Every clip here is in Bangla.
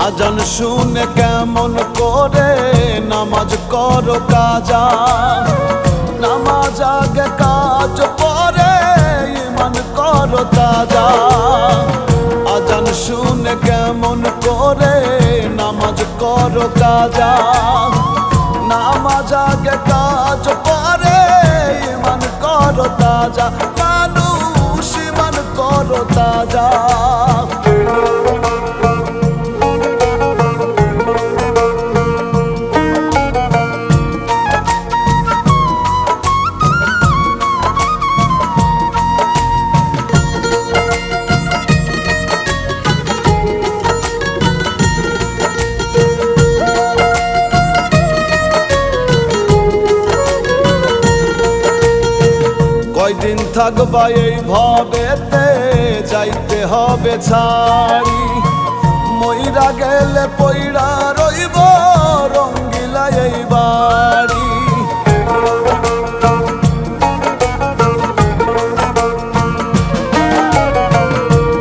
আজান শুনে কেমন করে নামাজ করো কাজা, নামাজ আগে কাজ পরে ঈমান করো তাজা। আজান শুনে কেমন করে নামাজ করো কাজা, নামাজ আগে কাজ পরে ঈমান করো তাজা। মানুষ ঈমান করো তাজা। কয়দিন থাকবা এই ভবেতে, যাইতে হবে ছাড়ি। মইরা গেলে পইরা রইব রঙ্গিলা এই বাড়ি।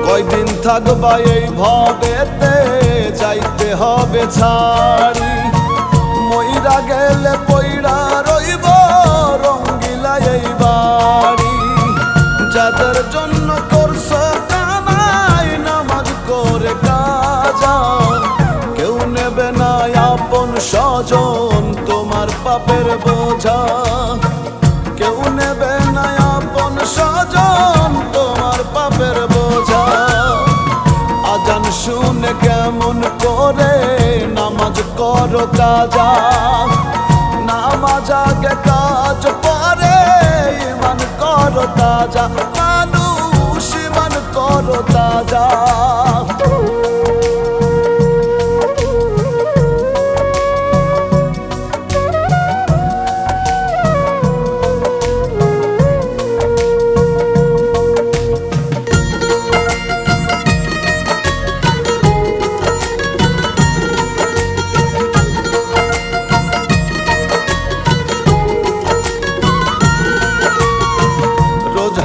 কয়দিন থাকবা এই ভবেতে, যাইতে হবে ছাড়ি। মইরা গেলে পইরা রইব রঙ্গিলা এই বাড়ি। যাদের জন্য করছ কামাই নামাজ করে কাজা, কেউ নেবে না আপন স্বজন তোমার পাপের বোঝা। কেউ নেবে না আপন স্বজন তোমার পাপের বোঝা। আজান শুনে কেমন করে নামাজ করো কাজা, নামাজ আগে কাজ পরে ঈমান করো তাজা। মানুষ ঈমান করো তাজা।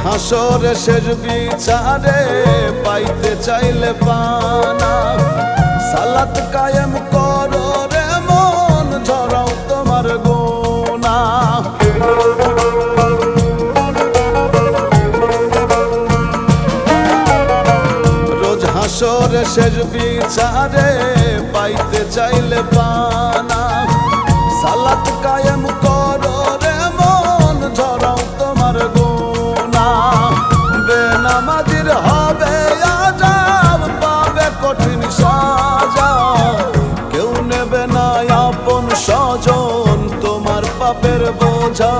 হাসরে শেষ বিচারে পাইতে চাইলে পানা, সালাত কায়েম করো রে মন ঝরাও তোমার গোনা। রোজ হাসরে শেষ বিচারে পাইতে চাইলে পানা, সালাত কায়েম করো রে মন ঝরাও তোমার গোনা। বেনামাজির হবে আযাব, পাবে কঠিন সাজা। কেউ নেবে না আপন স্বজন তোমার পাপের বোঝা।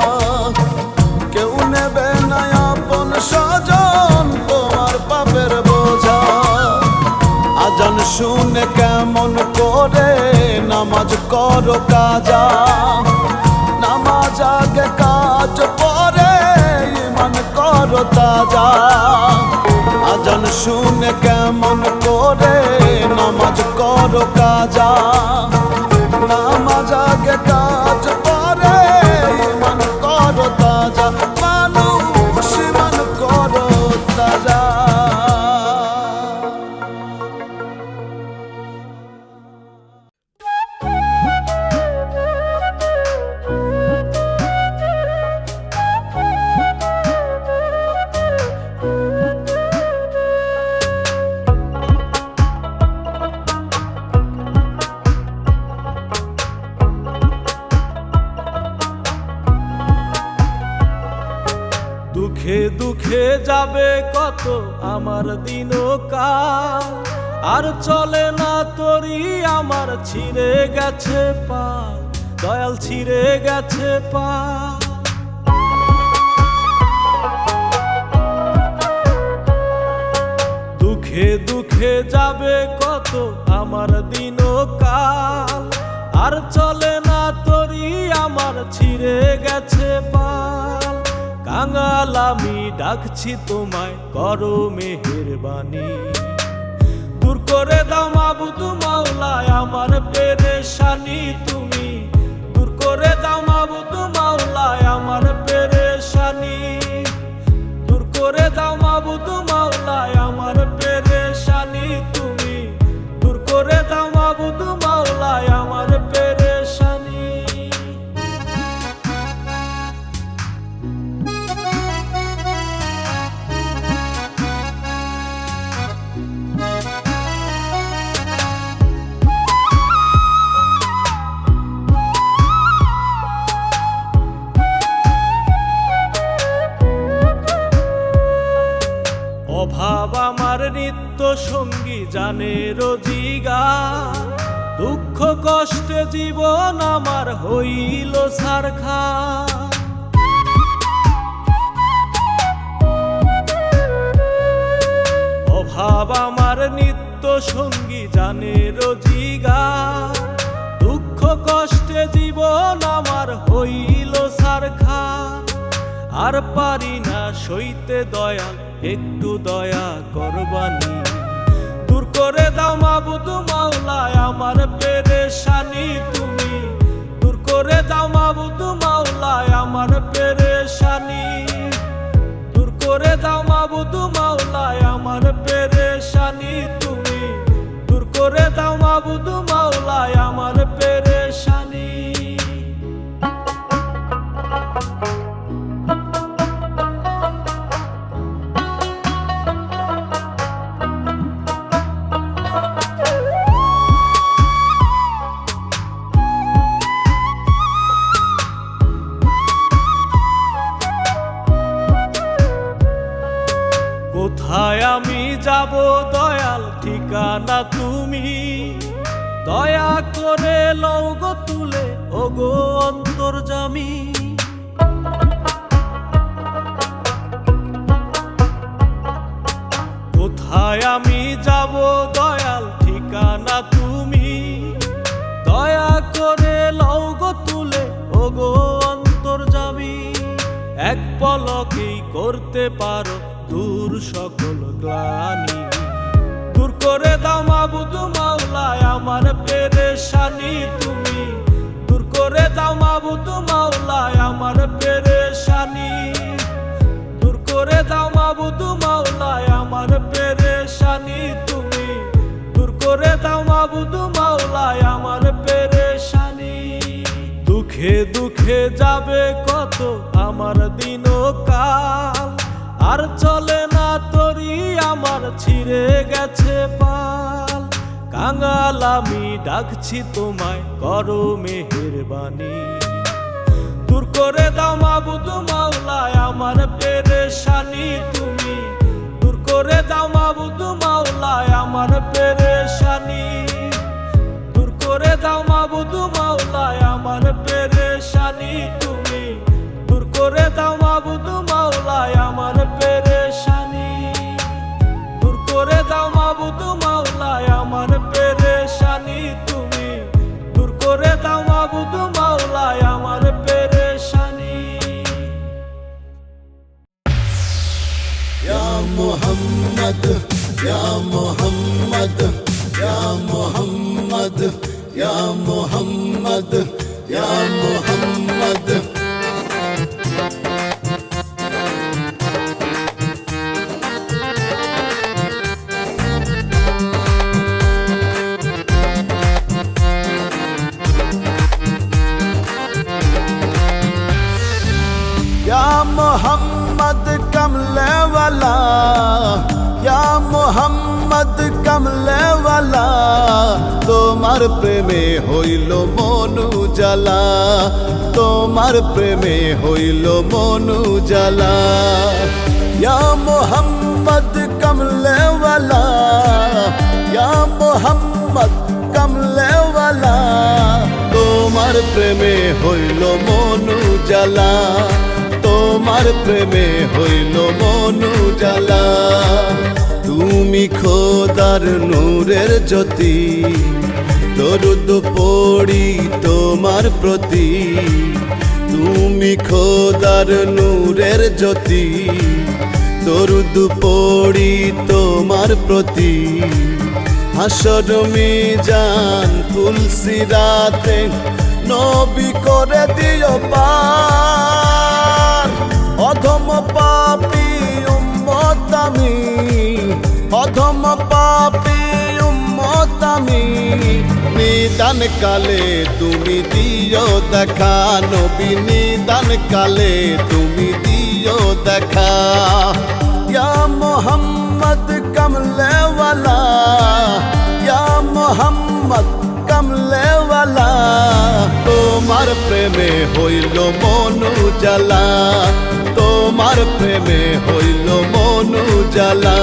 কেউ নেবে না আপন স্বজন তোমার পাপের বোঝা। আজান শুনে কেমন করে নামাজ করো কাজা, নামাজ আগে কাজ পরে ঈমান করো তাজা। আজান শুনে কেমন করে নামাজ করো কাজা, নামাজ আগে কাজ পরে ঈমান করো তাজা। মানুষ ঈমান করো তাজা। দুঃখে দুঃখে যাবে কত আমার দিনকাল, আর চলে না তোরি আমার ছিঁড়ে গেছে পাল, দয়াল ছিঁড়ে গেছে পাল। দুঃখে দুঃখে যাবে কত আমার দিনকাল, আর চলে না তোরি আমার ছিঁড়ে গেছে পাল। কাঙাল আমি ডাকছি তোমায়, করো মেহেরবানি। দূর করে দাও মাবুদ মাওলায় আমার পেরেশানি তুমি। দূর করে দাও মাবুদ মাওলায় আমার পেরেশানি। দূর করে দাও মাবুদ মাওলায় আমার পেরেশানি তুমি। দূর করে দাও মাবুদ মাওলায় আমার পেরেশানি। অভাব আমার নিত্য সঙ্গী জানে রোজিগার। দুঃখ কষ্টে জীবন আমার হইল ছারখার। অভাব আমার নিত্য সঙ্গী জানে রোজিগার। দুঃখ কষ্টে জীবন আমার হইল ছারখার। আর পারি না সইতে দয়াল, একটু দয়া করবানি। দূর করে দাও মাবুদ মাওলায় আমার পেরেশানি তুমি। দূর করে দাও মাবুদ মাওলায় আমার পেরেশানি। দূর করে দাও মাবুদ মাওলায় আমার পেরেশানি তুমি। দূর করে দাও মাবুদ মাওলায় আমার পেরেশানি। কোথায় আমি যাব দয়াল, ঠিকানা তুমি। দয়া করে লও গো তুলে, ওগো অন্তর্যামী। কোথায় আমি যাব দয়াল, ঠিকানা তুমি। দয়া করে লও গো তুলে, ওগো অন্তর্যামী। এক পলকেই করতে পারো দূর সকল গ্লানি। দূর করে দাও মাবুদ মাওলায় আমার পেরেশানি তুমি। দূর করে দাও মাবুদ মাওলায় আমার পেরেশানি। দূর করে দাও মাবুদ মাওলায় আমার পেরেশানি তুমি। দূর করে দাও মাবুদ মাওলায় আমার পেরেশানি। দুঃখে দুঃখে যাবে কত আমার দিন কাল। আর চলে না তোরি আমার ছিঁড়ে গেছে পাল। কাঙাল আমি ডাকছি তোমায়, করো মেহেরবানি। দূর করে দাও মাবুদ মাওলায় আমার পেরেশানি তুমি। দূর করে দাও মাবুদ মাওলায় আমার পেরেশানি। দূর করে দাও মাবুদ মাওলায় আমার পেরেশানি তুমি। দূর করে দাও মাবুদ মাওলায় আমার পেরেশানি। দূর করে দাও মাবুদ মাওলায় আমার পেরেশানি তুমি। দূর করে দাও মাবুদ মাওলায় আমার পেরেশানি। ইয়া মুহাম্মদ, ইয়া মুহাম্মদ, ইয়া মুহাম্মদ, ইয়া মুহাম্মদ, ইয়া মুহাম্মদ। मोहम्मद कमले वाला, या मोहम्मद कमले वाला, তোমার প্রেমে হইল মনু জ্বালা, তোমার প্রেমে হইল মনু জ্বালা। या मोहम्मद कमले वाला, या मोहम्मद कमले वाला, তোমার প্রেমে হইল মনু জ্বালা, তোমার প্রেমে হইল মনু জ্বালা। তুমি খোদার নূরের জ্যোতি, দরুদ পড়ি তোমার প্রতি, তুমি খোদার নূরের জ্যোতি। দরুদ পড়ি তোমার প্রতি, হাসর মিজান তুলসিরাতে নবী করে দিও পার। অধম পাপী উম্মত আমি, অধম পাপী উম্মত আমি, নিদান কালে তুমি দিও দেখা নবী, নিদান কালে তুমি দিও দেখা। ইয়া মোহাম্মদ কমলে ওয়ালা, ইয়া মোহাম্মদ কমলে ওয়ালা, তোমার প্রেমে হইল মনু জ্বালা, তোমার প্রেমে হইল মনু জ্বালা।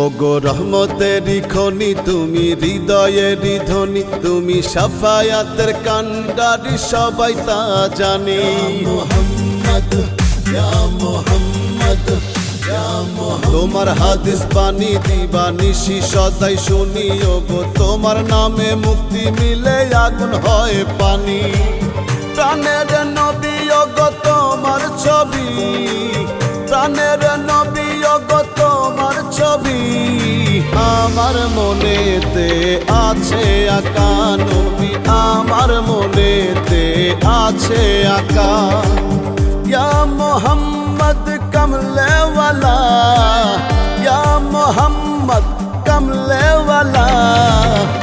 ওগো রহমতেরি খনি তুমি, হৃদয়েরই ধ্বনি তুমি, শাফায়াতের কান্ডারি সবাই তা জানি। মুহাম্মদ ইয়া মুহাম্মদ ইয়া মুহাম্মদ, তোমার হাদিস বাণী দিবানিশি সদাই শুনি। ওগো তোমার নামে মুক্তি মিলে আগুন হয় পানি। প্রাণের নবী ওগো তোমার ছবি, প্রাণের নবী ওগো তোমার ছবি, আমার মনেতে আছে আঁকা নবী, আমার মনেতে আছে আঁকা। ইয়া মোহাম্মদ কমলে ওয়ালা, ইয়া মোহাম্মদ কমলে ওয়ালা,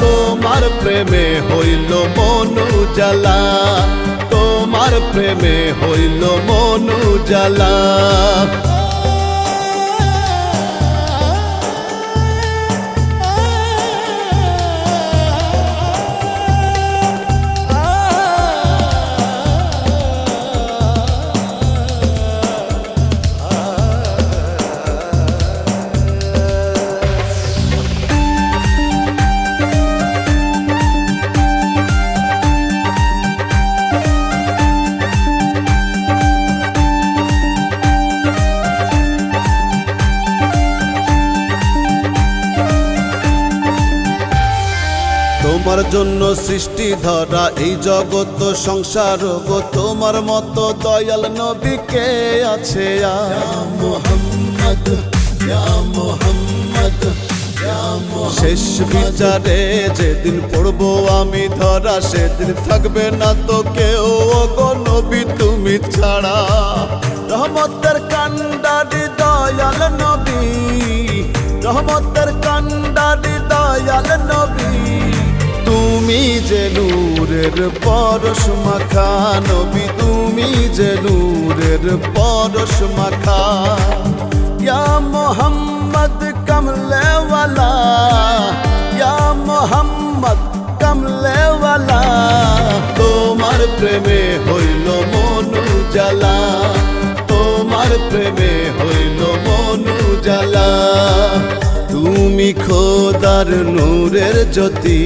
তোমার প্রেমে হইল মনু জ্বালা, তোমার প্রেমে হইল মনু জ্বালা। তোমার জন্য সৃষ্টি ধরা এই জগৎ সংসার গো, তোমার মতো দয়াল নবী কে আছে? মুহাম্মদ ইয়া মুহাম্মদ ইয়া মুহাম্মদ, শেষ বিচারে যেদিন পড়বো আমি ধরা, সেদিন থাকবে না তো কেউ গো নবী তুমি ছাড়া। রহমতের কান্ডারি দয়াল নবী, রহমতের কান্ডারি দয়াল নবী, তুমি যে নূরের পরশ মাখা নবী, তুমি যে নূরের পরশ মাখা। ইয়া মোহাম্মদ কমলে ওয়ালা, ইয়া মোহাম্মদ কমলে ওয়ালা, তোমার প্রেমে হইল মনু জ্বালা, তোমার প্রেমে হইল মনু জ্বালা। তুমি খোদার নূরের জ্যোতি,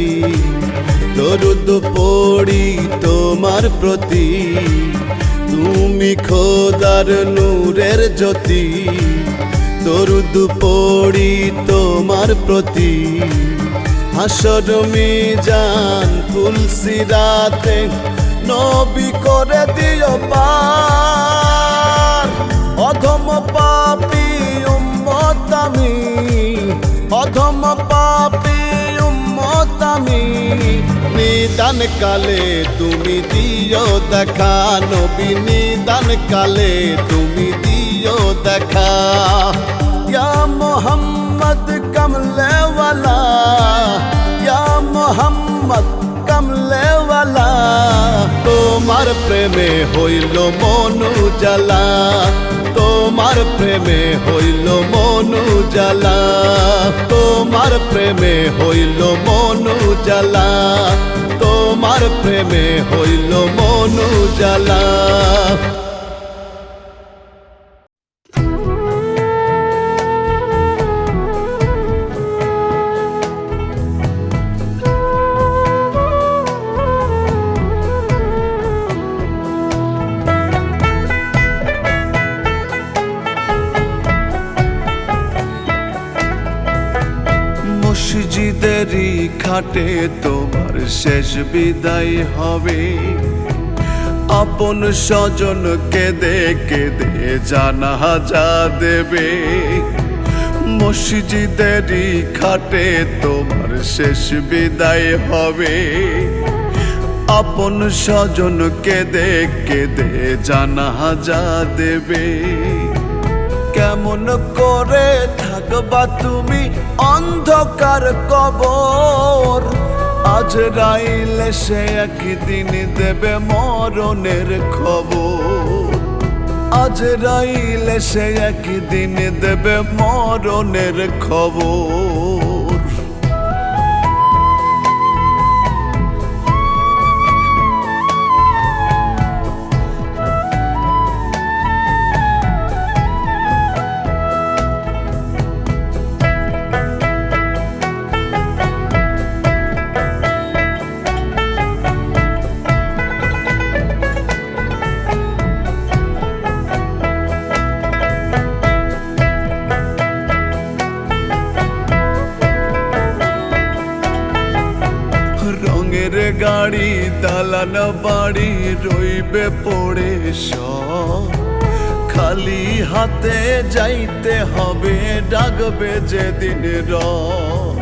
দরুদ পড়ি তোমার প্রতি, তুমি খোদার নূরের জ্যোতি, দরুদ পড়ি তোমার প্রতি। হাসর মিজান তুলসিরাতে নবী করে দিও পার। অধম পাপী উম্মত আমি, অধম পাপী উম্মত আমি, নিদান কালে তুমি দিও দেখা নবী, নিদান কালে তুমি দিও দেখা। ইয়া মোহাম্মদ কমলে ওয়ালা, ইয়া মোহাম্মদ কমলে ওয়ালা, তোমার প্রেমে হইল মনু জ্বালা, তোমার প্রেমে হইল মনু জ্বালা, তোমার প্রেমে হইল মনু জ্বালা, তোমার প্রেমে হইল মনু জ্বালা। মসজিদেরই খাটে তোমার শেষ বিদায় হবে। আপন স্বজন কেঁদে কেঁদে জানাজা দেবে। মসজিদেরই খাটে তোমার শেষ বিদায় হবে। আপন স্বজন কেঁদে কেঁদে জানাজা দেবে। কেমন করে থাকবা তুমি অন্ধকার কবর, আজরাইলে সে একদিন দেবে মরণের খবর। আজরাইলে সে একদিন দেবে মরণের খবর। রঙের গাড়ি দালান বাড়ি রইবে পড়ে সব, খালি হাতে যাইতে হবে ডাকবে যেদিন রব।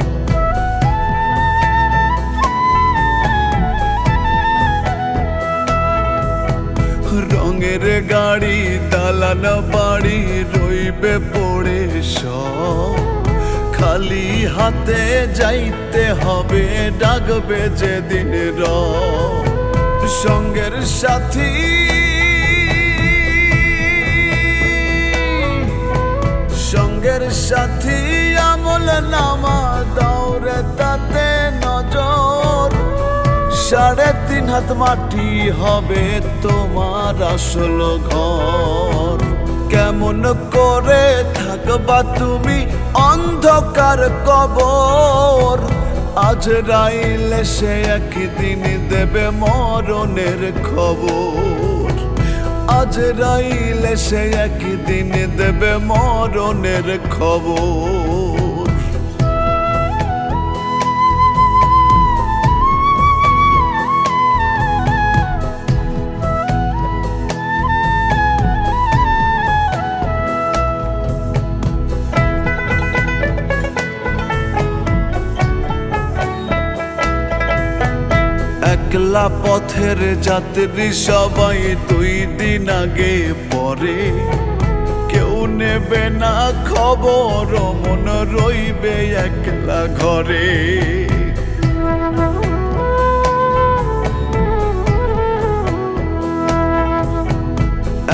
রঙের গাড়ি দালান বাড়ি রইবে পড়ে সব, খালি হাতে যাইতে হবে ডাকবে যেদিন রব। সঙ্গের সাথী সঙ্গের সাথী আমল নামা দৌড়ে তাতে নজর। 3.5 হাত মাটি হবে তোমার আসল ঘর। কেমন করে থাকবা তুমি অন্ধকার কবর, আজরাইলে সে একদিন দেবে মরণের খবর। আজরাইলে সে একদিন দেবে মরণের খবর। একলা পথের যাত্রী সবাই 2 দিন আগে পরে, কেউ নেবে না খবর মন রইবে একলা ঘরে।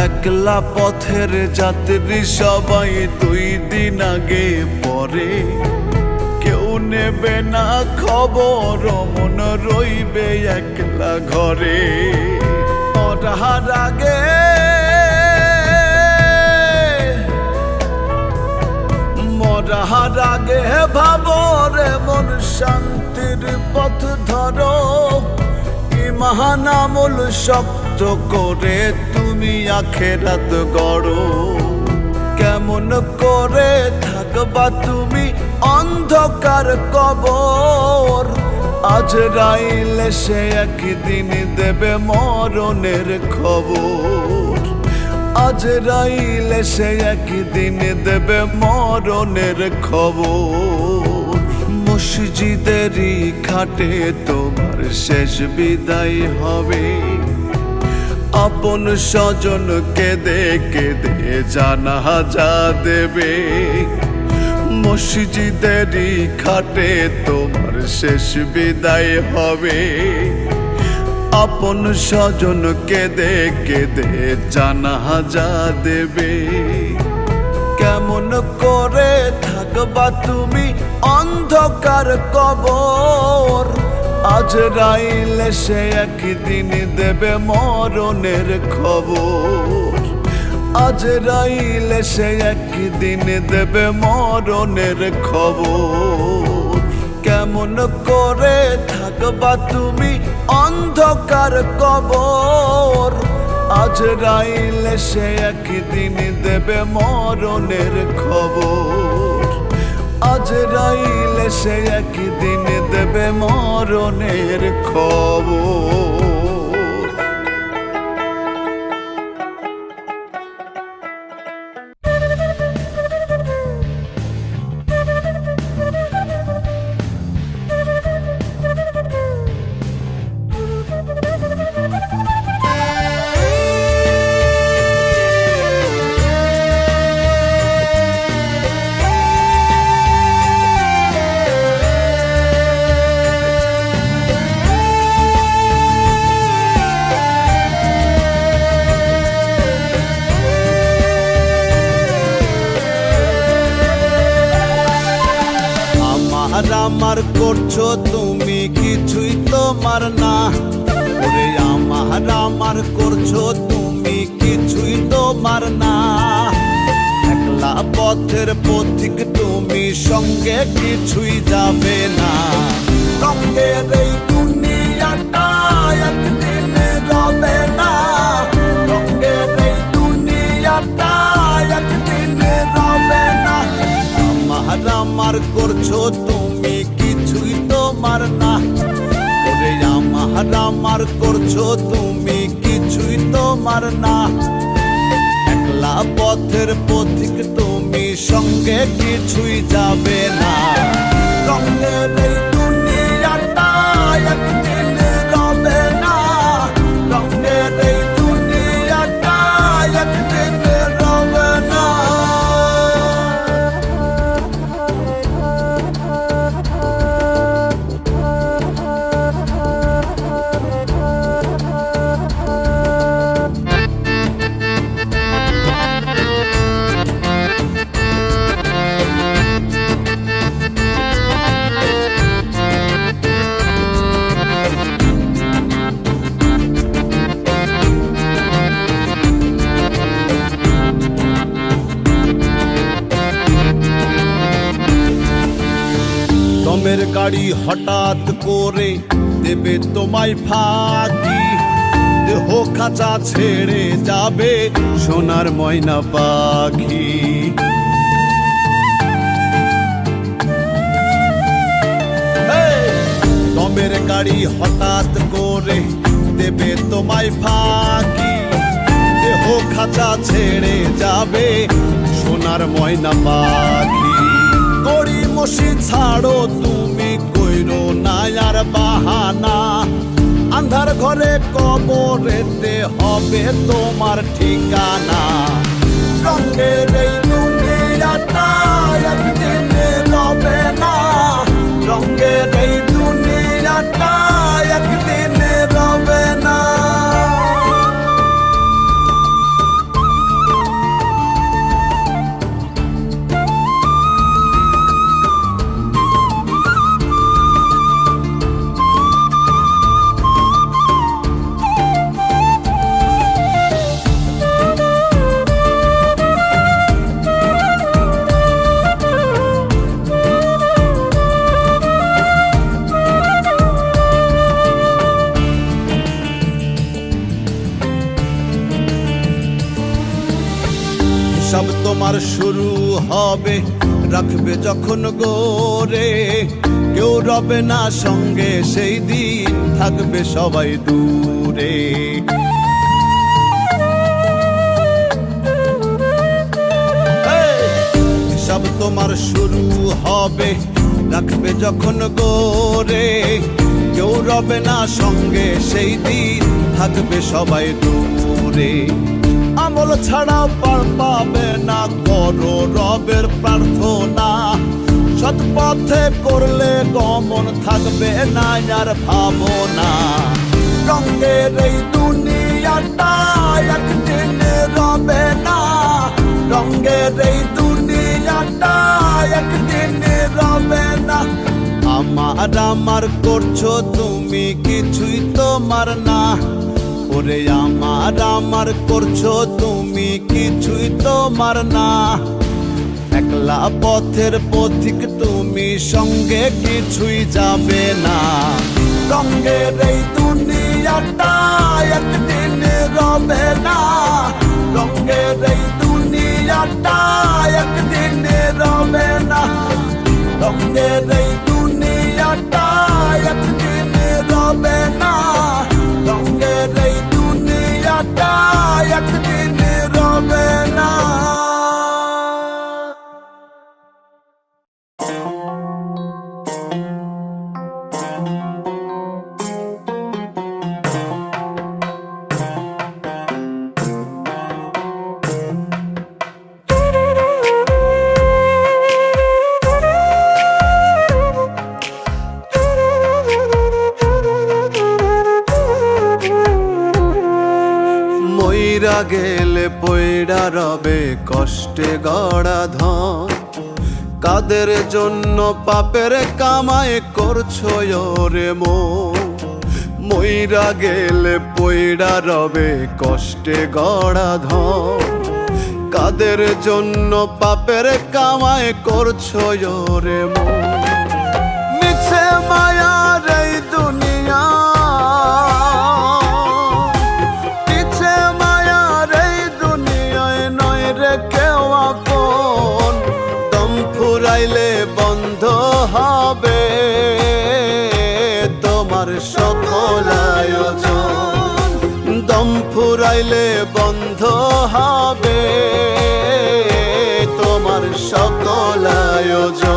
একলা পথের যাত্রী সবাই 2 দিন আগে পরে, কেউ নেবে না খবর মন রইবে একলা ঘরে। মরার আগে মরার আগে ভাবরে মন শান্তির পথ ধরো। ইমান আমল শক্ত করে তুমি আখেরাত গড়ো। কেমন করে থাকবা তুমি অন্ধকার কবর, আজরাইলে সে একদিন দেবে মরণের খবর। আজরাইলে সে একদিন দেবে মরণের খবর। মসজিদেরই খাটে তোমার শেষ বিদায় হবে। আপন স্বজন কেঁদে কেঁদে জানাজা দেবে। মসজিদেরই খাটে তোমার শেষ বিদায় হবে। আপন স্বজন কেঁদে কেঁদে জানাজা দেবে। কেমন করে থাকবা তুমি অন্ধকার কবর, আজরাইলে সে একদিন দেবে মরণের খবর। আজরাইলে সে একদিন দেবে মরণের খবর। কেমন করে থাকবা তুমি অন্ধকার কবর, আজরাইলে সে একদিন দেবে মরণের খবর। আজরাইল সে একদিন দেবে মরণের খবর। আমার করছো তুমি কিছুই তোমার না, ওরে আমার করছো তুমি কিছুই তোমার না। একলা পথের পথিক তুমি, সঙ্গে কিছুই যাবে না। রঙের এই দুনিয়াটা একদিন রবে না, রঙের এই দুনিয়াটা একদিন রবে না। আমার করছো তুমি কিছুই তোমার না, ওরে আমার করছো তুমি কিছুই তোমার না। একলা পথের পথিক তুমি, সঙ্গে কিছুই যাবে না। রঙের এই দুনিয়াটা একদিন রবে না, রঙের এই দুনিয়াটা একদিন রবে না। দমের গাড়ি হঠাৎ করে দেবে তোমায় ফাঁকি, দেহ খাঁচা ছেড়ে যাবে সোনার ময়না পাখি। দমের গাড়ি হঠাৎ করে দেবে তোমায় ফাঁকি, দেহ খাঁচা ছেড়ে যাবে সোনার ময়না পাখি। গড়ি মশি ছাড়ো তুমি, কইরো না আর বাহানা। আন্ধার ঘরে কবরেতে হবে তোমার ঠিকানা। রঙের এই দুনিয়াটা একদিন রবে না, রঙের এই দুনিয়াটা একদিন রবে না। সব তোমার শুরু হবে, রাখবে যখন গোরে। কেউ রবে না সঙ্গে, সেই দিন থাকবে সবাই দূরে। সব তোমার শুরু হবে, রাখবে যখন গোরে। কেউ রবে না সঙ্গে, সেই দিন থাকবে সবাই দূরে। আমল ছাড়া পার পাবে না, করো রবের প্রার্থনা। সৎ পথে করলে গমন, থাকবে না আর ভাবনা। রঙের এই দুনিয়াটা একদিন রবে না, রঙের এই দুনিয়াটা একদিন রবে না। আমার করছো তুমি কিছুই তোমার না, ওরে আমার করছো তুমি কিছুই তোমার না। একলা পথের পথিক তুমি, সঙ্গে কিছুই যাবে না। রঙের এই দুনিয়াটা একদিন রবে না, রঙের এই দুনিয়াটা একদিন রবে না। রঙের এই দুনিয়াটা একদিন রবে না, রঙের এই দুনিয়াটা একদিন রবে না। মইরা গেলে পয়ড়া রবে কষ্টে গড়া ধন, কাদের জন্য পাপের কামাই করছো রে মন। মইরা গেলে পয়ড়া রবে কষ্টে গড়া ধন, কাদের জন্য পাপের কামাই করছো রে মন। মিছে মায়ার এই দুনিয়া, মিছে মায়ার এই দুনিয়ায় নয় রে কেউ আপন। দম ফুরাইলে বন্ধ হবে তোমার সকল আয়োজন, দম ফুরাইলে বন্ধ হবে তোমার সকল আয়োজন।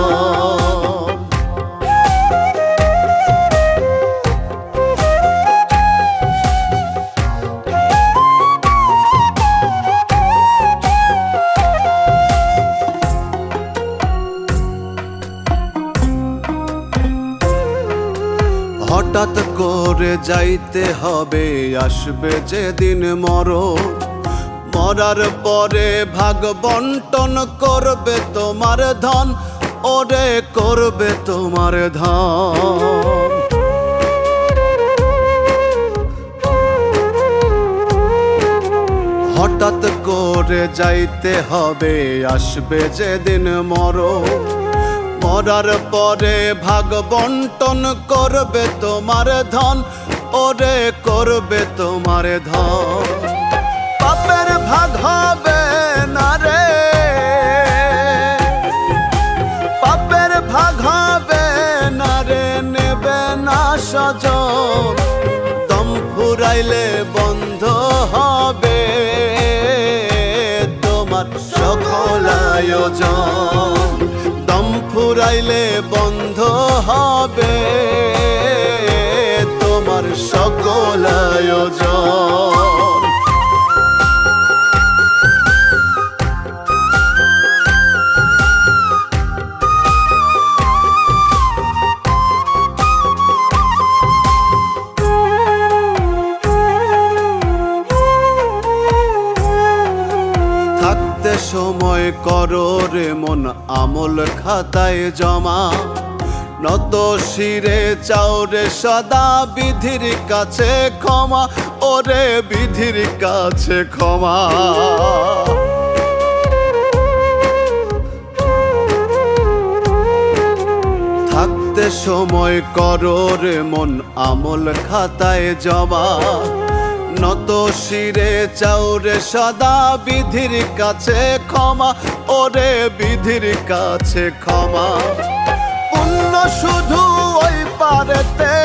হঠাৎ করে যাইতে হবে, আসবে যেদিন মরণ। মরার পরে ভাগ বন্টন করবে তোমার ধন, ওরে করবে তোমার ধন। হঠাৎ করে যাইতে হবে, আসবে যেদিন মরণ। মরার পরে ভাগ বন্টন করবে তোমার ধন, ওরে করবে তোমার ধন। পাপের ভাগ হবে না রে, পাপের ভাগ হবে না রে, নেবে না স্বজন। দম ফুরাইলে বন্ধ হবে তোমার সকল আয়োজন, দম ফুরাইলে বন্ধ হবে তোমার সকল আয়োজন। থাকতে সময় করো রে মন আমল খাতায় জমা, নত শিরে চাও রে সদা বিধির কাছে ক্ষমা, ওরে বিধির কাছে ক্ষমা। থাকতে সময় করো রে মন আমল খাতায় জমা, নত শিরে চাও রে সদা বিধির কাছে ক্ষমা, ওরে বিধির কাছে ক্ষমা। পুণ্য শুধু ওই পারেতে,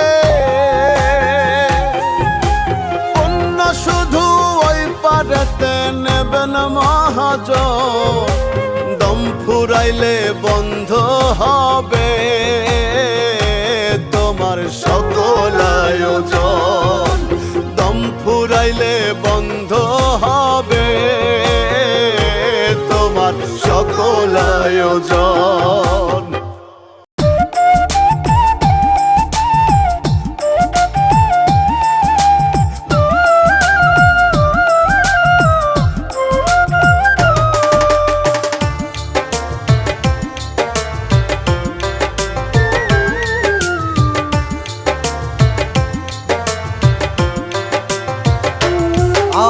পুণ্য শুধু ওই পারেতে নেবেন মহাজন। দম ফুরাইলে বন্ধ হবে তোমার সকল আয়োজন, দম ফুরাইলে বন্ধ হবে তোমার সকল আয়োজন।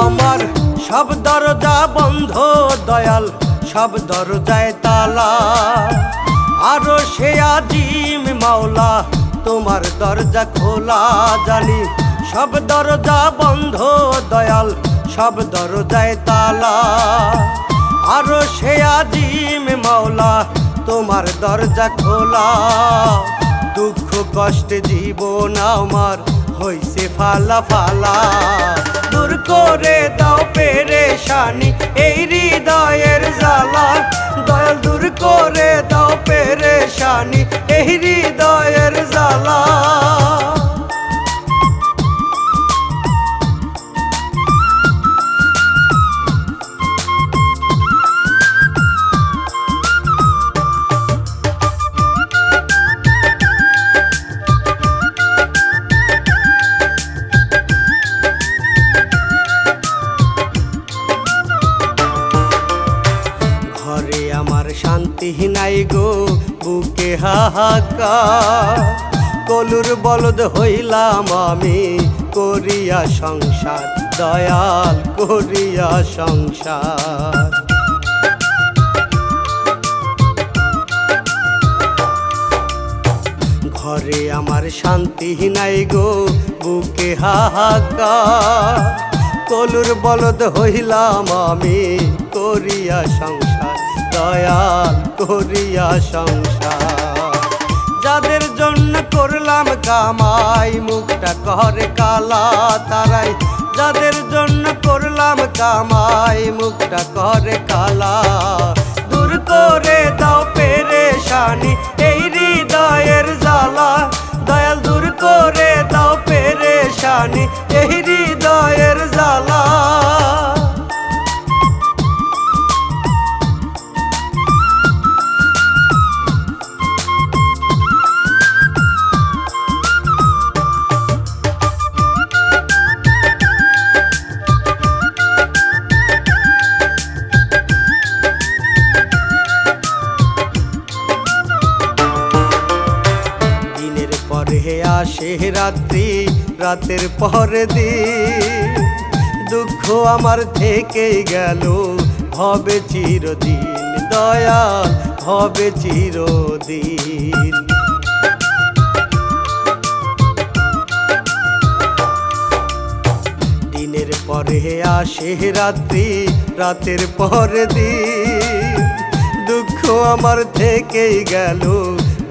আমার সব দরজা বন্ধ দয়াল, সব দরজায় তালা। আরো সে আজিম মাওলা তোমার দরজা খোলা, জানি সব দরজা বন্ধ দয়াল, সব দরজায় তালা। আরো সে আজিম মাওলা তোমার দরজা খোলা। দুঃখ কষ্টে জীবন আমার হইছে ফালা ফালা। দূর করে দাও পেরেশানি এই হৃদয়ের জ্বালা। দয়াল দূর করে দাও পেরেশানি এই হৃদয়ের জ্বালা। ঘরে আমার শান্তি নাই গো, বুকে হাহাকার। কলুর বলদ হইলাম আমি করিয়া সংসার, দয়াল করিয়া সংসার। ঘরে আমার শান্তি নাই গো, বুকে হাহাকার। কলুর বলদ হইলাম আমি করিয়া সংসার, দয়াল করিয়া সংসার। যাদের জন্য করলাম কামাই মুখটা করে কালা তারাই। যাদের জন্য করলাম কামাই মুখটা করে কালা। দূর করে দাও পেরেশানি এই হৃদয়ের জ্বালা। দয়াল দূর করে দাও পেরেশানি এই হৃদয়ের জ্বালা। দিনের পরে আসে রাত্রি, রাতের পরে দিন। দুঃখ আমার থেকে গেল হবে চিরদিন, দয়াল হবে চিরদিন। দিনের পরে আসে রাত্রি, রাতের পরে দিন। দুঃখ আমার থেকেই গেল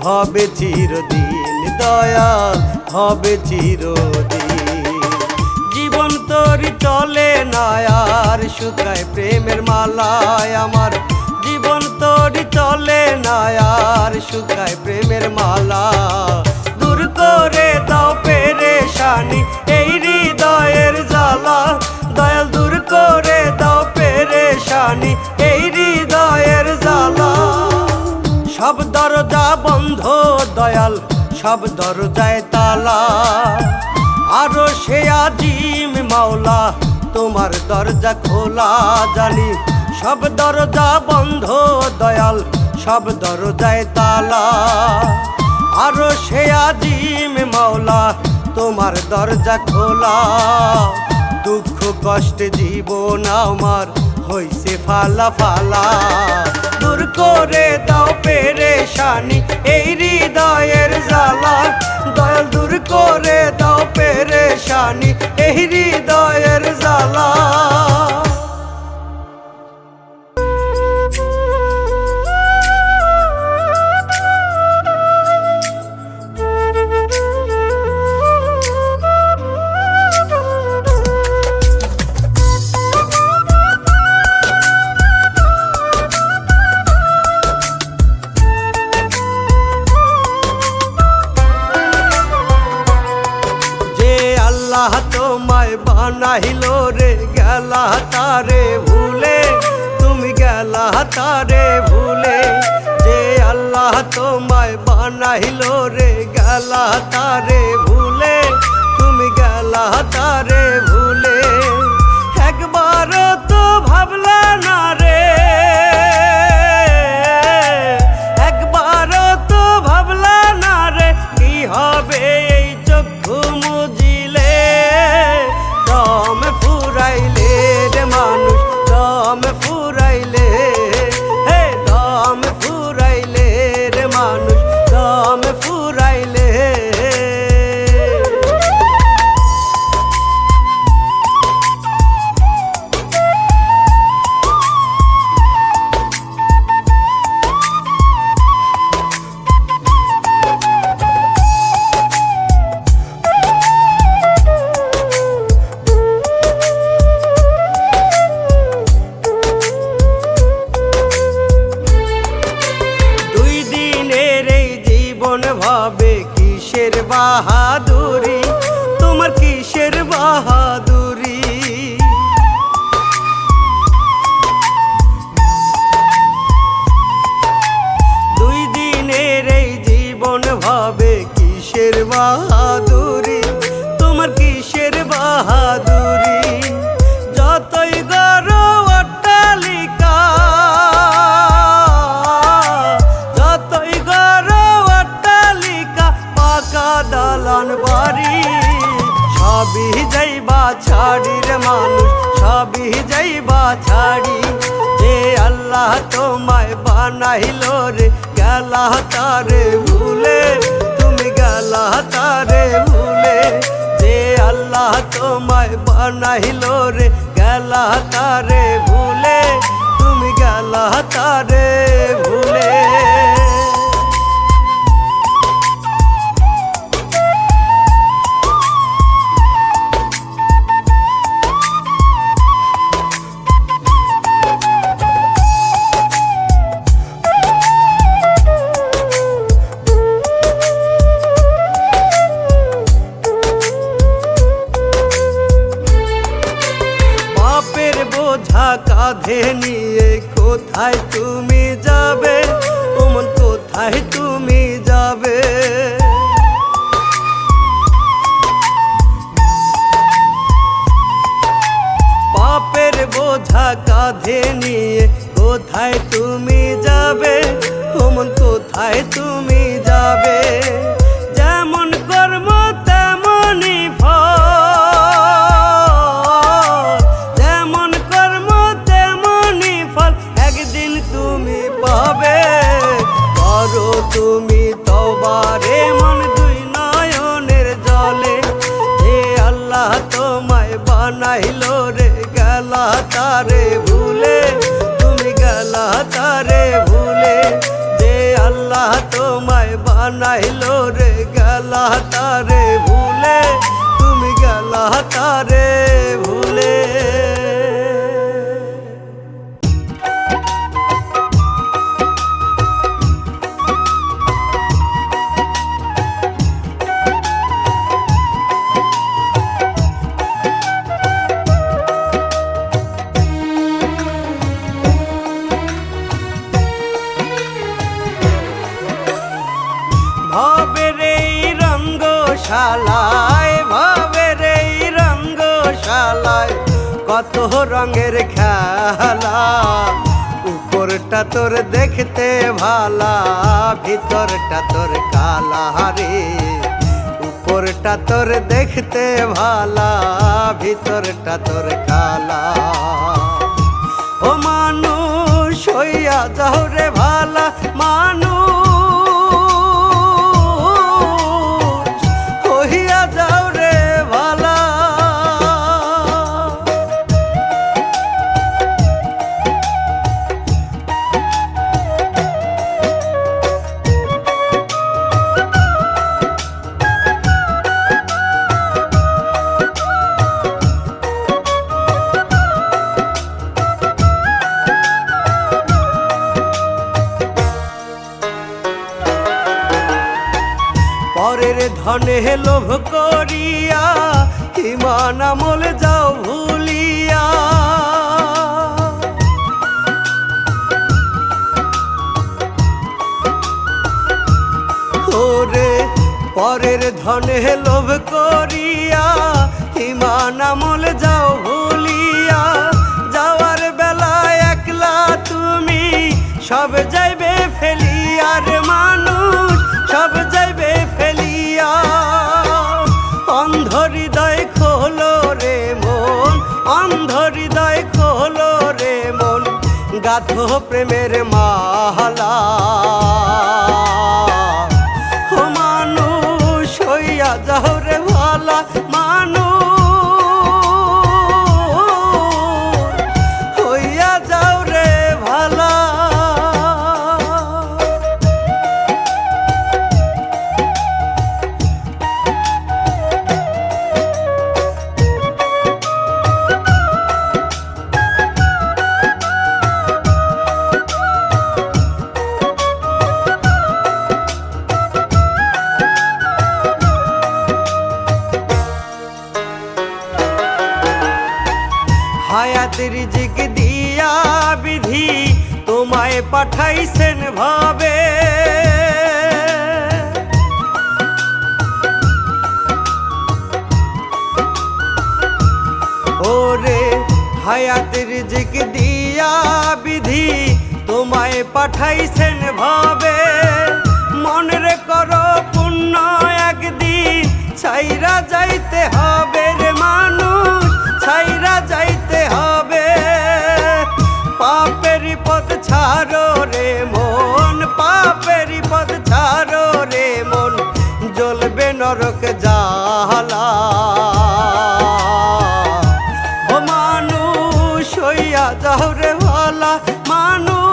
হবে চিরদিন, দয়াল হবে চিরদিন। জীবন তোরই চলে না আর শুকায় প্রেমের মালায় আমার। জীবন তোরই চলে না আর শুকায় প্রেমের মালা। দূর করে দাও পেরেশানি এই হৃদয়ের জ্বালা। দয়াল দূর করে দাও পেরেশানি এই হৃদয়ের জ্বালা। সব দরজা বন্ধ দয়াল, সব দরজায় তালা। আরো সে আজিম মাওলা তোমার দরজা খোলা। জানি সব দরজা বন্ধ দয়াল, সব দরজায় তালা। আরো সে আজিম মাওলা তোমার দরজা খোলা। দুঃখ কষ্টে জীবন আমার হইছে ফালা ফালা। দূর করে দাও পেরেশানি এই হৃদয়ের জ্বালা। দয়াল দূর করে দাও পেরেশানি এই হৃদয়ের জ্বালা। আল্লাহ তোমায় বানাইলো রে, গেলা তারে ভুলে। তুমি গেলা তারে ভুলে। যে আল্লাহ তোমায় বানাইলো রে, গেলা তারে ভুলে। তুমি গেলা তারে ভুলে। একবার তো ভাবলা না রে, একবার তো ভাবলা না রে কি হবে এই চক্ষু মুজিলে। দম ফুরাইলে রে মানুষ, দম ফুরাইলে। হে দম ফুরাইলে রে মানুষ, দম ফুরাইলে। বাহাদুরি, তোমার কিসের বাহাদুরি? দুই দিনের এই জীবন ভাবে কিসের বাহাদুরি, তোমার কিসের বাহাদুরি? যতই গড়ো অট্টালিকা, যতই গড়ো অট্টালিকা, পাকা দালান বাড়ি, সবই যাইবা ছাড়ি রে মানুষ, সবই যাইবা ছাড়ি। যে আল্লাহ তোমায় বানাইলো রে, গেলা তারে ভুলে, তুমি গেলা তারে ভুলে। যে আল্লাহ তোমায় বানাইলো রে, গেলা তারে ভুলে, তুমি গেলা তারে ভুলে। বোঝা কাঁধে নিয়ে কোথায় তুমি যাবে, ওমন কোথায় তুমি যাবে? পাপের বোঝা কাঁধে নিয়ে কোথায় তুমি যাবে, ওমন কোথায় তুমি যাবে? যেমন কর্ম তেমনই ফল, যেমন কর্ম তেমনই ফল, একদিন তুমি পাবে। করো তুমি তওবা রে মন দুই নয়নের জলে, যে আল্লাহ তোমায় বানাইলো রে, গেলা তারে ভুলে, তুমি গেলা তারে ভুলে। যে আল্লাহ তোমায় বানাইলো রে, গেলা তারে ভুলে, তুমি গেলা তারে ভুলে। ভাবের এই রঙ্গশালায়, ভাবের এই রঙ্গশালায়, কত রঙের খেলা। উপরটা তোর দেখতে ভালা, ভিতরটা তোর কালা রে। উপরটা তোর দেখতে ভালা, ভিতরটা তোর কালা। ও মানুষ হইয়া যাও রে ভালা, মানুষ হইয়া যাও রে ভালা। পরের ধনে লোভ করিয়া, ইমান আমল যাও ভুলিয়া। ওরে পরের ধনে লোভ করিয়া, ইমান আমল যাও ভুলিয়া। যাওয়ার বেলায় একলা তুমি সব যাইবে ফেলিয়া রে মানুষ, সব যাইবে ফেলিয়া। অন্ধ হৃদয় খোলো রে মন, অন্ধ হৃদয় খোলো রে মন, গাথো প্রেমের মালা। ও মানুষ হইয়া যাও রে ভালা, মানুষ হইয়া যাও রে ভালা। রিজিক দিয়া বিধি তোমায় পাঠাইছেন ভাবে। ওরে হায়াত রিজিক দিয়া বিধি তোমায় পাঠাইছেন ভাবে। মনে করো পুণ্য একদিন ছাইরা যাইতে হবে রে মানুষ, ছাইরা যাইতে হবে। পাপের পথ ছাড়ো রে মন, পাপের পথ ছাড়ো রে মন, জ্বলবে নরক জ্বালা। ও মানুষ হইয়া যাও রে ভালা, মানুষ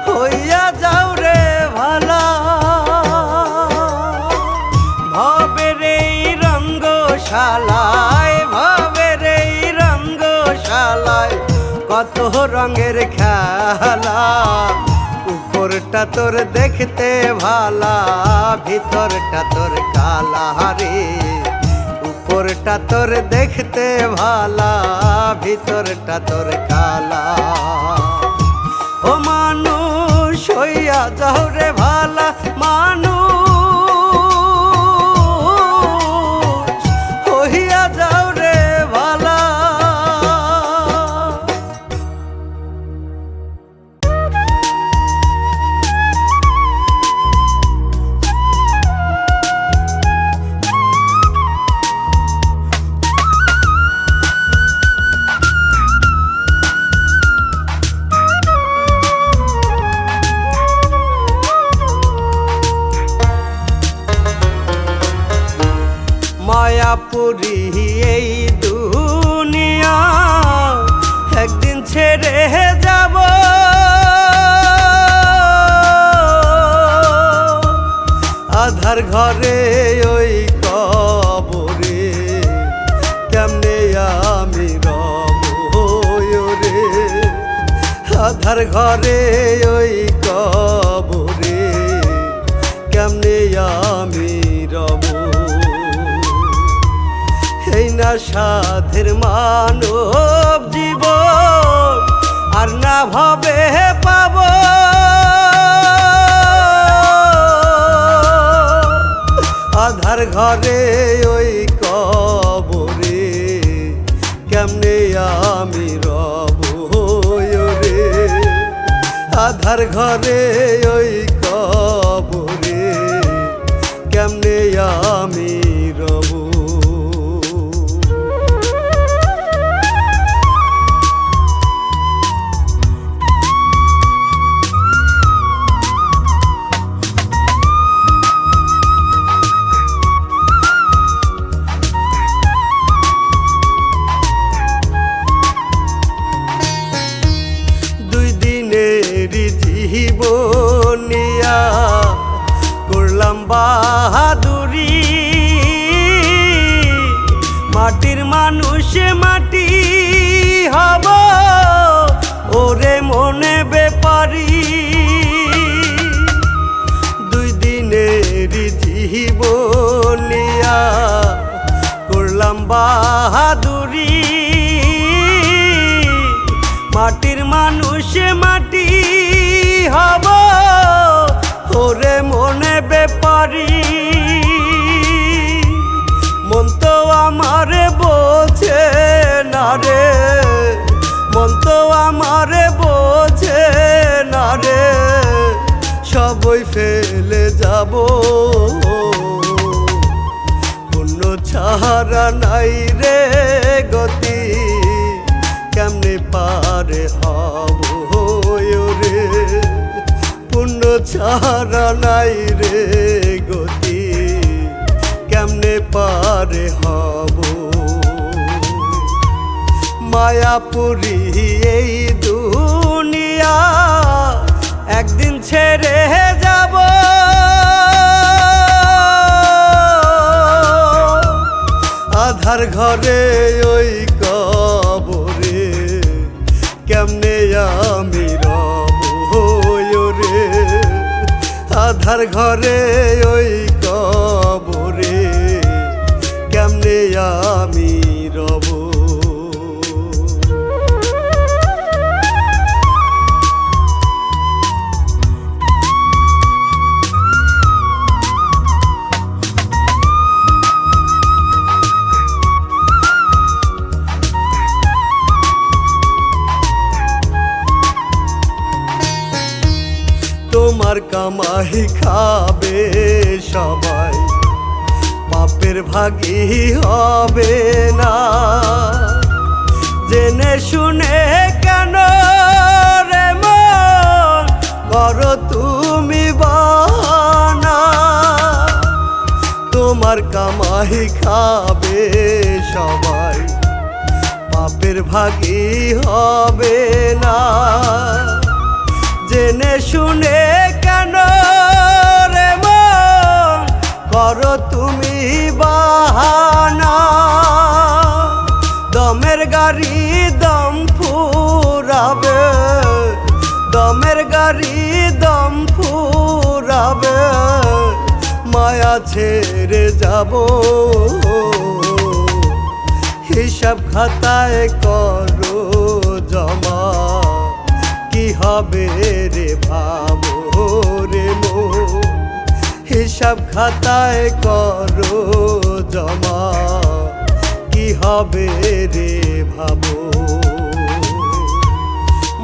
হইয়া যাও রে ভালা। ভবের এই রঙ্গশালায়, ভবের এই রঙ্গশালায় কত রঙের খেলা। উপরটা তোর দেখতে ভালা, ভিতরটা তোর কালা রে। উপরটা তোর দেখতে ভালা, ভিতরটা তোর কালা। ও মানুষ হইয়া যাও রে ভালা, মানুষ হইয়া যাও রে ভালা। মায়াপুরী এই দুনিয়া একদিন ছেড়ে যাব। আধার ঘরে ওই কবরে কেমনে আমি রব রে। আধার ঘরে ওই কবরে কেমনে আমি রব। এই না সাধের মানব জীবন আর না ভাবে পাব। আধার ঘরে ওই কবরে কেমনে আমি রব রে। আধার ঘরে ওই কবরে কেমনে আমি রব। জীবনিয়া করলাম বাহাদুরি, মাটির মানুষ মাটি হব ওরে মনে বেপারি। দুই দিনের জীবনিয়া করলাম বাহাদুরি, মাটির মানুষ মাটি হব ওরে মনে বেপারি। মন তো আমার বোঝে না রে, মন তো আমার বোঝে না রে। সবই ফেলে যাব, পুণ্য ছাড়া নাই রে গতি। কেমনে পারে হব রে, পুণ্য ছাড়া নাই রে গতি। কেমনে পারে হব। মায়াপুরী এই দুনিয়া একদিন ছেড়ে যাব। আধার ঘরে ওই কবরে কেমনে আমি রব রে। আধার ঘরে ওই কবরে কেমনে আমি তোমার কামাই খাবে সবাই, পাপের ভাগী হবে না। জেনে শুনে কেন রে মন করো তুমি বাহানা, তোমার কামাই খাবে সবাই, পাপের ভাগী হবে না। জেনে শুনে কেন রে মন করো তুমি বাহানা, দমের গাড়ি দম ফুরাবে, দমের গাড়ি দম ফুরাবে, মায়া ছেড়ে যাব। হিসাব খাতায় করো জমা, কি হবে রে ভাবো রে মন, হিসাব খাতায় করো জমা, কি হবে রে ভাবো।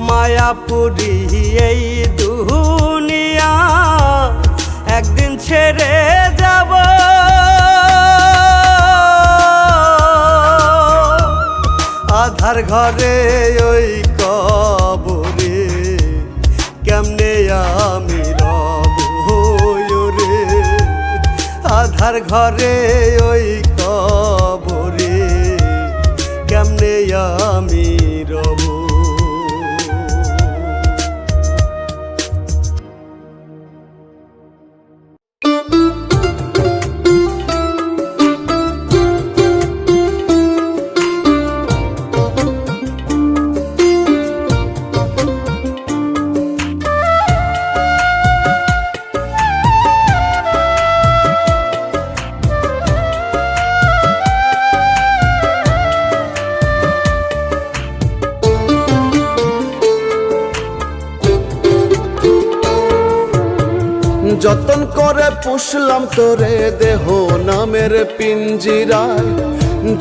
মায়াপুরী এই দুনিয়া একদিন ছেড়ে যাব, আধার ঘরে ওই কবরে কেমনে আমি রব রে, আধার ঘরে ওই কবরে কেমনে আমি রব। যতন করে পুষলাম তোরে দেহ নামের পিঞ্জিরায়,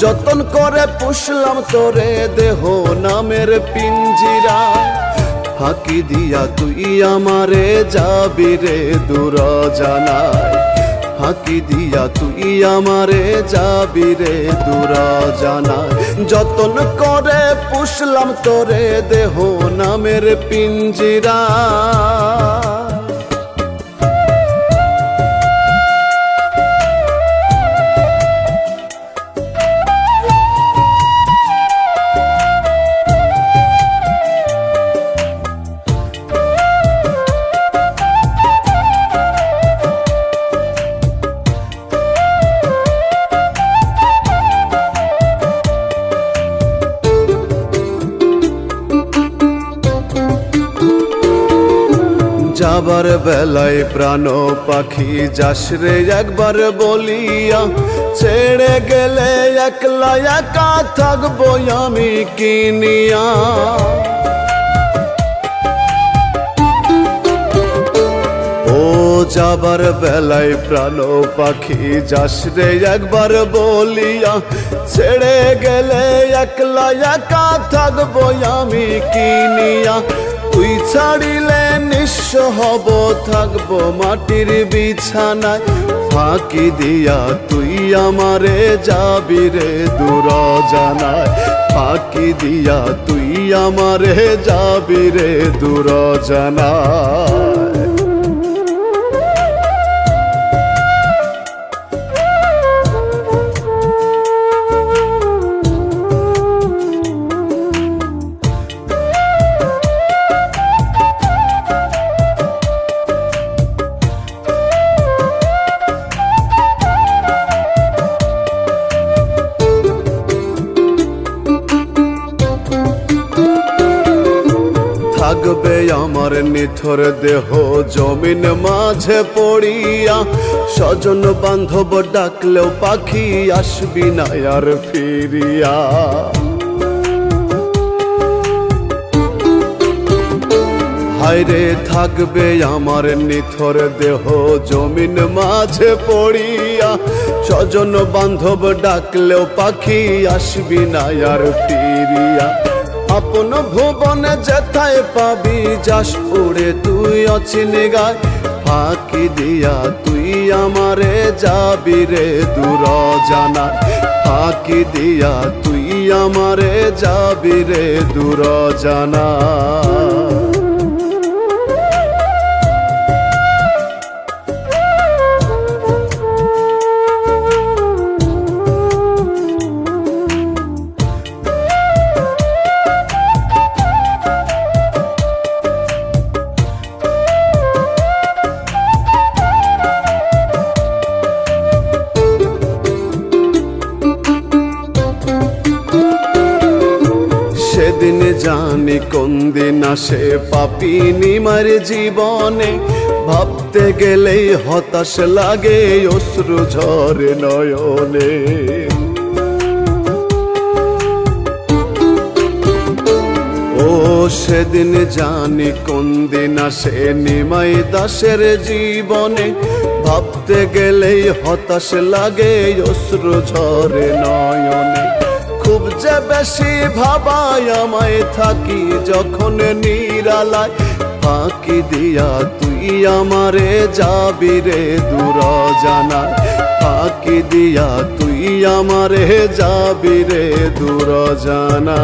যতন করে পুষলাম তোরে দেহ নামের পিঞ্জিরায়, ফাঁকি দিয়া তুই আমারে যাবি রে দূর জানায়, ফাঁকি দিয়া তুই আমারে যাবি রে দূর জানায়। যতন করে পুষলাম তোরে দেহ নামের পিঞ্জিরায়, যাবার বেলায় প্রাণ পাখি যাস রে একবার বলিয়া, ছেড়ে গেলে একলা একা থাকবো আমি কিনিয়া। ও যাবার বেলায় প্রাণ পাখি যাস রে একবার বলিয়া, ছেড়ে গেলে একলা একা থাকবো আমি কিনিয়া। তুই ছাড়িলে নিঃস্ব হব থাকবো মাটির বিছানায়, ফাঁকি দিয়া তুই আমারে যাবি রে দূর জানায়, ফাঁকি দিয়া তুই আমারে যাবি রে দূর জানায়। থাকবে আমার নিথর দেহ জমিন মাঝে পড়িয়া, স্বজন বান্ধব ডাকলেও পাখি আসবি না আর ফিরিয়া। হায়রে থাকবে আমার নিথর দেহ জমিন মাঝে পড়িয়া, স্বজন বান্ধব ডাকলেও পাখি আসবি না আর ফিরিয়া। আপন ভুবনে যেথায় পাবি যাস উড়ে তুই অচিনে গায় ফাঁকি দিয়া তুই আমারে যাবি রে দূর জানা ফাঁকি দিয়া তুই আমারে যাবি রে দূর জানা সেদিন জানি কোন দিন আসে পাপি নিমার জীবনে ভাবতে গেলেই হতাশ লাগে অশ্রু ঝরে নয়নে ও সেদিন জানি কোন দিন আসে নিমাই দাসের জীবনে ভাবতে গেলেই হতাশ লাগে অশ্রু ঝরে নয়নে খুব যে বেশি ভাবায় আমায় থাকি যখন নিরালায় ফাঁকি দিয়া তুই আমারে যাবি রে দূর জানা ফাঁকি দিয়া তুই আমারে যাবি রে দূর জানা